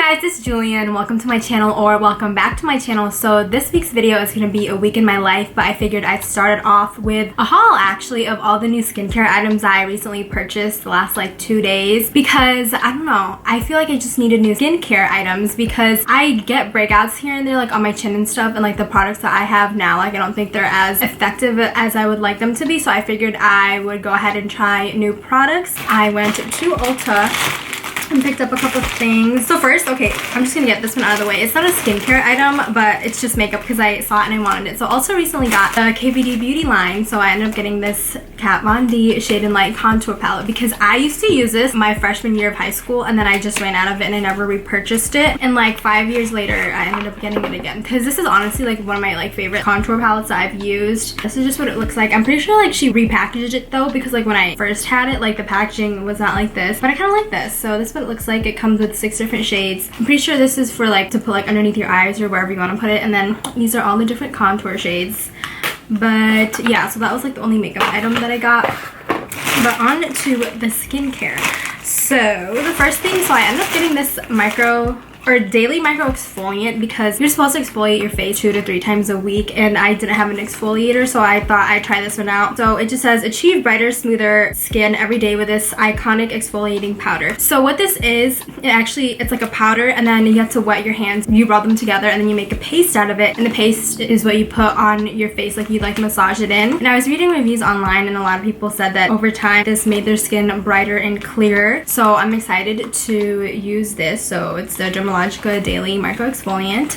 guys, it's Julienne. Welcome to my channel, or welcome back to my channel. So this week's video is going to be a week in my life, but I figured I'd start it off with a haul actually of all the new skincare items I recently purchased the last like 2 days, because I don't know, I feel like I just needed new skincare items because I get breakouts here and there like on my chin and stuff, and like the products that I have now, like I don't think they're as effective as I would like them to be, so I figured I would go ahead and try new products. I went to Ulta and picked up a couple of things. So first, okay, I'm just gonna get this one out of the way. It's not a skincare item, but it's just makeup because I saw it and I wanted it. So also recently got the KVD beauty line, so I ended up getting this Kat Von D Shade and Light contour palette because I used to use this my freshman year of high school, and then I just ran out of it and I never repurchased it. And like 5 years later, I ended up getting it again because this is honestly like one of my like favorite contour palettes that I've used. This is just what it looks like. I'm pretty sure like she repackaged it though, because like when I first had it, like the packaging was not like this, but I kind of like this. So this is what it looks like. It comes with 6 different shades. I'm pretty sure this is for like to put like underneath your eyes or wherever you want to put it, and then these are all the different contour shades. But yeah, so that was like the only makeup item that I got. But on to the skincare. So the first thing, so I ended up getting this daily micro exfoliant because you're supposed to exfoliate your face 2 to 3 times a week, and I didn't have an exfoliator, so I thought I'd try this one out. So it just says achieve brighter, smoother skin every day with this iconic exfoliating powder. So what this is, it's like a powder, and then you have to wet your hands, you rub them together, and then you make a paste out of it, and the paste is what you put on your face, like you like massage it in. And I was reading reviews online, and a lot of people said that over time this made their skin brighter and clearer. So I'm excited to use this. So it's the Dermalogica Daily Micro Exfoliant.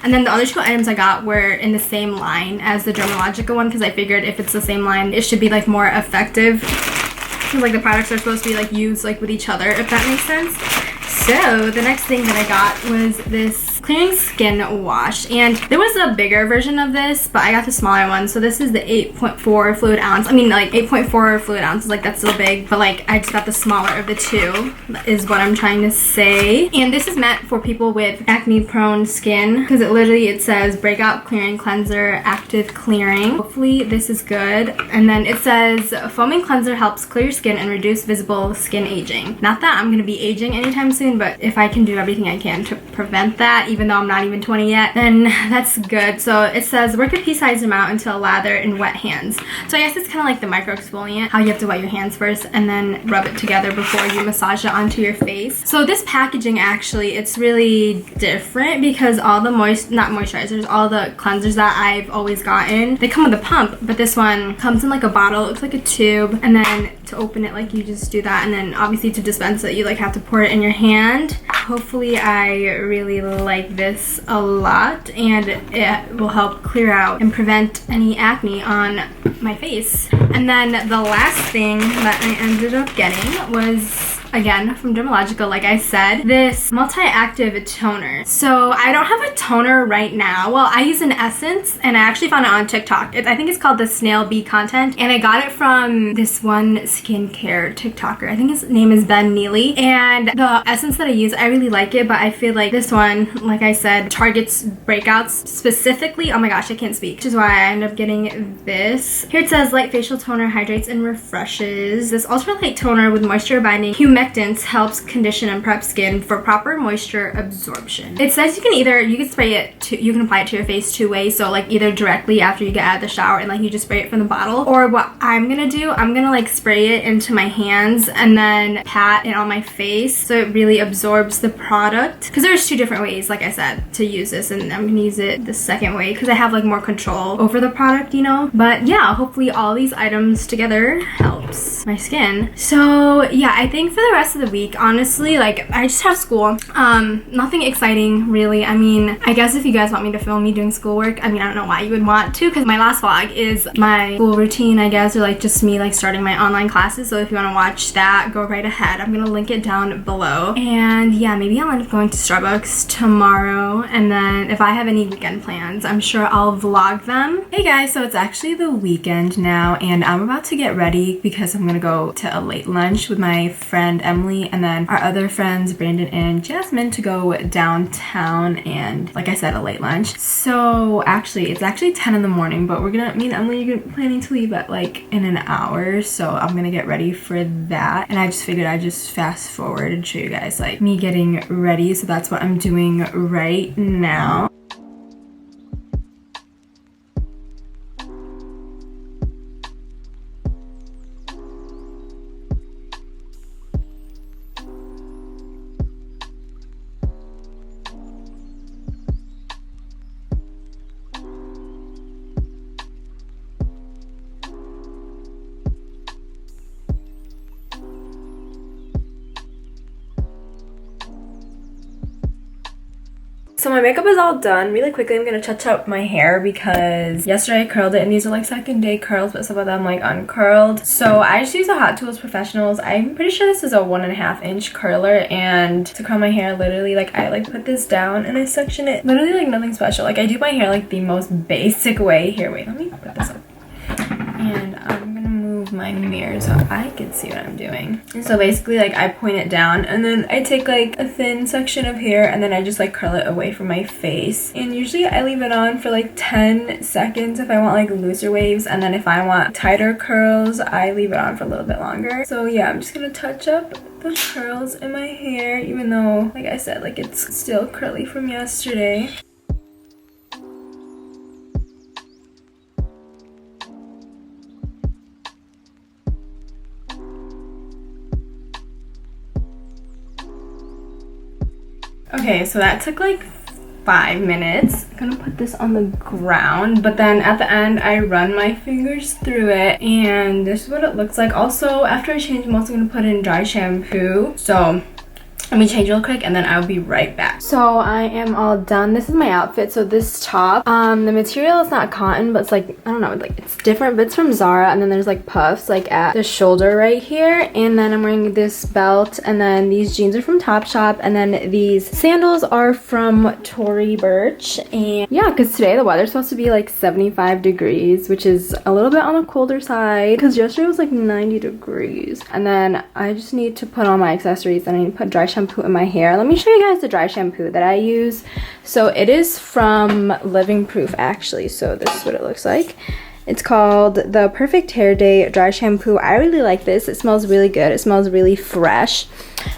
And then the other 2 items I got were in the same line as the Dermalogica one, because I figured if it's the same line, it should be like more effective. Like the products are supposed to be like used like with each other, if that makes sense. So the next thing that I got was this clearing skin wash, and there was a bigger version of this, but I got the smaller one. So this is the 8.4 fluid ounce. I mean, like 8.4 fluid ounces, like that's still big, but like I just got the smaller of the 2 is what I'm trying to say. And this is meant for people with acne prone skin, because it says breakout clearing cleanser, active clearing. Hopefully this is good. And then it says foaming cleanser helps clear your skin and reduce visible skin aging. Not that I'm gonna be aging anytime soon, but if I can do everything I can to prevent that, even though I'm not even 20 yet, then that's good. So it says work a pea-sized amount until lather in wet hands. So I guess it's kind of like the micro exfoliant, how you have to wet your hands first and then rub it together before you massage it onto your face. So this packaging actually, it's really different because all the all the cleansers that I've always gotten, they come with a pump, but this one comes in like a bottle. It looks like a tube, and then to open it, like you just do that, and then obviously to dispense it, you like have to pour it in your hand. Hopefully I really like this a lot, and it will help clear out and prevent any acne on my face. And then the last thing that I ended up getting was, again, from Dermalogica, like I said, this multi-active toner. So I don't have a toner right now. Well, I use an essence, and I actually found it on TikTok. I think it's called the Snail Bee Content, and I got it from this one skincare TikToker. I think his name is Ben Neely, and the essence that I use, I really like it, but I feel like this one, like I said, targets breakouts specifically. Oh my gosh, I can't speak. Which is why I ended up getting this. Here it says light facial toner hydrates and refreshes. This ultra light toner with moisture binding humectants helps condition and prep skin for proper moisture absorption. It says you can spray it you can apply it to your face 2 ways. So like either directly after you get out of the shower and like you just spray it from the bottle, or what I'm gonna do, I'm gonna like spray it into my hands and then pat it on my face so it really absorbs the product. Because there's 2 different ways, like I said, to use this, and I'm gonna use it the second way because I have like more control over the product, you know. But yeah, hopefully all these items together helps my skin. So yeah, I think for the rest of the week, honestly, like I just have school. Nothing exciting really. I mean, I guess if you guys want me to film me doing schoolwork, I mean, I don't know why you would want to, because my last vlog is my school routine, I guess, or like just me like starting my online classes. So if you want to watch that, go right ahead. I'm gonna link it down below. And yeah, maybe I'll end up going to Starbucks tomorrow, and then if I have any weekend plans, I'm sure I'll vlog them. Hey guys, so it's actually the weekend now, and I'm about to get ready because because I'm gonna go to a late lunch with my friend Emily and then our other friends Brandon and Jasmine to go downtown, and like I said, a late lunch. So actually it's actually 10 in the morning, but me and Emily are planning to leave at like in an hour, so I'm gonna get ready for that. And I just figured I'd just fast forward and show you guys like me getting ready, so that's what I'm doing right now. So my makeup is all done. Really quickly, I'm gonna touch up my hair because yesterday I curled it and these are like second day curls, but some of them like uncurled. So I just use the Hot Tools Professionals. I'm pretty sure this is a 1.5 inch curler, and to curl my hair, literally like I like put this down and I section it. Literally like nothing special. Like I do my hair like the most basic way. Here, wait, let me put this up. And I'm gonna move my mirror so I can see what I'm doing. So basically like I point it down and then I take like a thin section of hair and then I just like curl it away from my face. And usually I leave it on for like 10 seconds if I want like looser waves, and then if I want tighter curls I leave it on for a little bit longer. So yeah, I'm just gonna touch up the curls in my hair, even though like I said, like it's still curly from yesterday. Okay, so that took like 5 minutes. I'm gonna put this on the ground, but then at the end I run my fingers through it and this is what it looks like. Also, after I change, I'm also gonna put in dry shampoo. So let me change real quick and then I'll be right back. So I am all done. This is my outfit. So this top, the material is not cotton, but it's like, I don't know, like it's different, but it's from Zara, and then there's like puffs like at the shoulder right here, and then I'm wearing this belt, and then these jeans are from Topshop, and then these sandals are from Tory Burch. And yeah, because today the weather's supposed to be like 75 degrees, which is a little bit on the colder side because yesterday was like 90 degrees. And then I just need to put on my accessories and I need to put dry shampoo in my hair. Let me show you guys the dry shampoo that I use. So it is from Living Proof actually. So this is what it looks like. It's called the Perfect Hair Day Dry Shampoo. I really like this. It smells really good. It smells really fresh.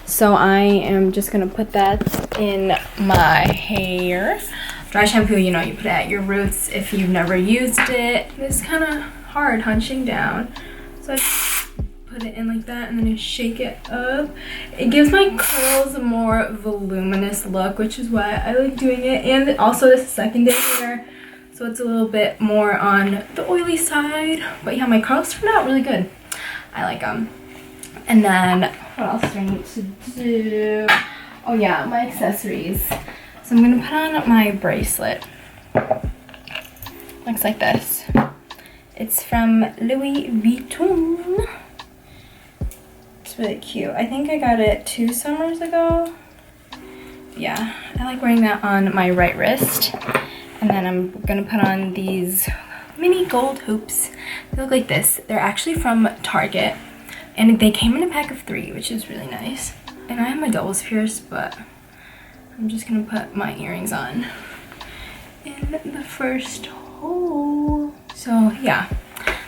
So I am just gonna put that in my hair. Dry shampoo, you know, you put it at your roots if you've never used it. It's kind of hard hunching down. So I put it in like that and then you shake it up. It gives my curls a more voluminous look, which is why I like doing it. And also this is second day hair, so it's a little bit more on the oily side. But yeah, my curls turned out really good. I like them. And then what else do I need to do? Oh yeah, my accessories. So I'm gonna put on my bracelet. Looks like this. It's from Louis Vuitton. It's really cute. I think I got it 2 summers ago. Yeah, I like wearing that on my right wrist. And then I'm gonna put on these mini gold hoops. They look like this. They're actually from Target. And they came in a pack of 3, which is really nice. And I have my doubles pierced, but I'm just gonna put my earrings on in the first hole. So yeah,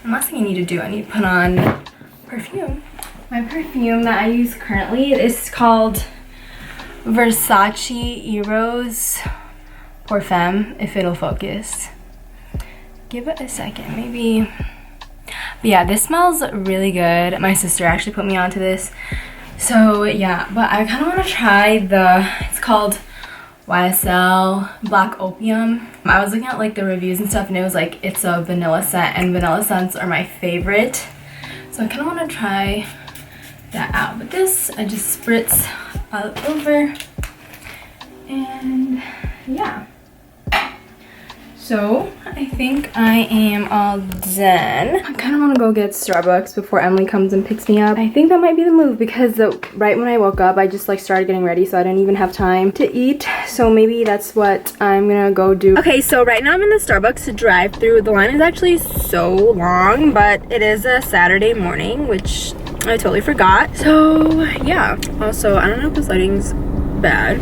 the last thing I need to do, I need to put on perfume. My perfume that I use currently is called Versace Eros Parfum, if it'll focus. Give it a second, maybe. But yeah, this smells really good. My sister actually put me onto this. So yeah, but I kind of want to try it's called YSL Black Opium. I was looking at like the reviews and stuff and it was like it's a vanilla scent, and vanilla scents are my favorite. So I kind of want to try that out. But this, I just spritz all over. And yeah. So I think I am all done. I kind of want to go get Starbucks before Emily comes and picks me up. I think that might be the move because right when I woke up, I just like started getting ready, so I didn't even have time to eat. So maybe that's what I'm gonna go do. Okay, so right now I'm in the Starbucks drive-through. The line is actually so long, but it is a Saturday morning, which I totally forgot. So yeah. Also, I don't know if this lighting's bad.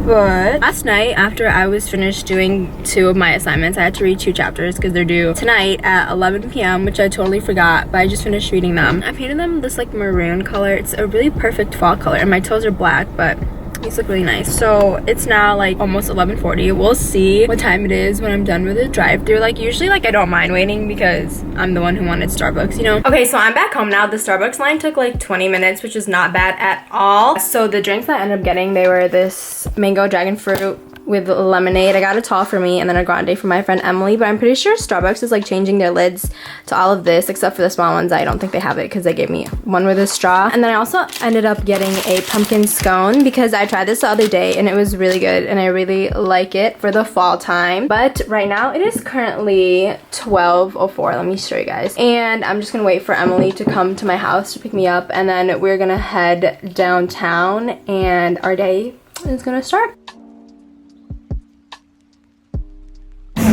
But last night, after I was finished doing 2 of my assignments, I had to read 2 chapters because they're due tonight at 11 p.m., which I totally forgot, but I just finished reading them. I painted them this like maroon color. It's a really perfect fall color, and my toes are black, but these look really nice. So it's now like almost 11:40. We'll see what time it is when I'm done with the drive-through. Like usually like I don't mind waiting because I'm the one who wanted Starbucks, you know? Okay, so I'm back home now. The Starbucks line took like 20 minutes, which is not bad at all. So the drinks that I ended up getting, they were this mango dragon fruit with lemonade. I got a tall for me and then a grande for my friend Emily, but I'm pretty sure Starbucks is like changing their lids to all of this except for the small ones. I don't think they have it because they gave me one with a straw. And then I also ended up getting a pumpkin scone because I tried this the other day and it was really good and I really like it for the fall time. But right now it is currently 12:04. Let me show you guys. And I'm just gonna wait for Emily to come to my house to pick me up, and then we're gonna head downtown and our day is gonna start.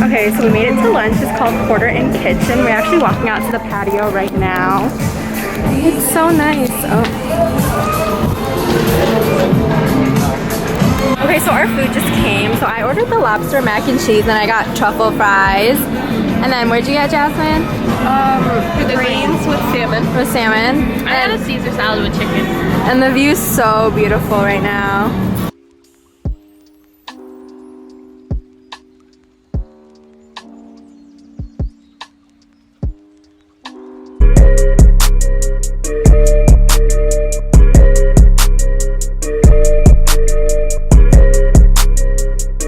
Okay, so we made it to lunch. It's called Quarter In Kitchen. We're actually walking out to the patio right now. It's so nice. Oh. Okay, so our food just came. So I ordered the lobster mac and cheese and I got truffle fries. And then where'd you get, Jasmine? The greens with salmon. With salmon. I had a Caesar salad with chicken. And the view's so beautiful right now.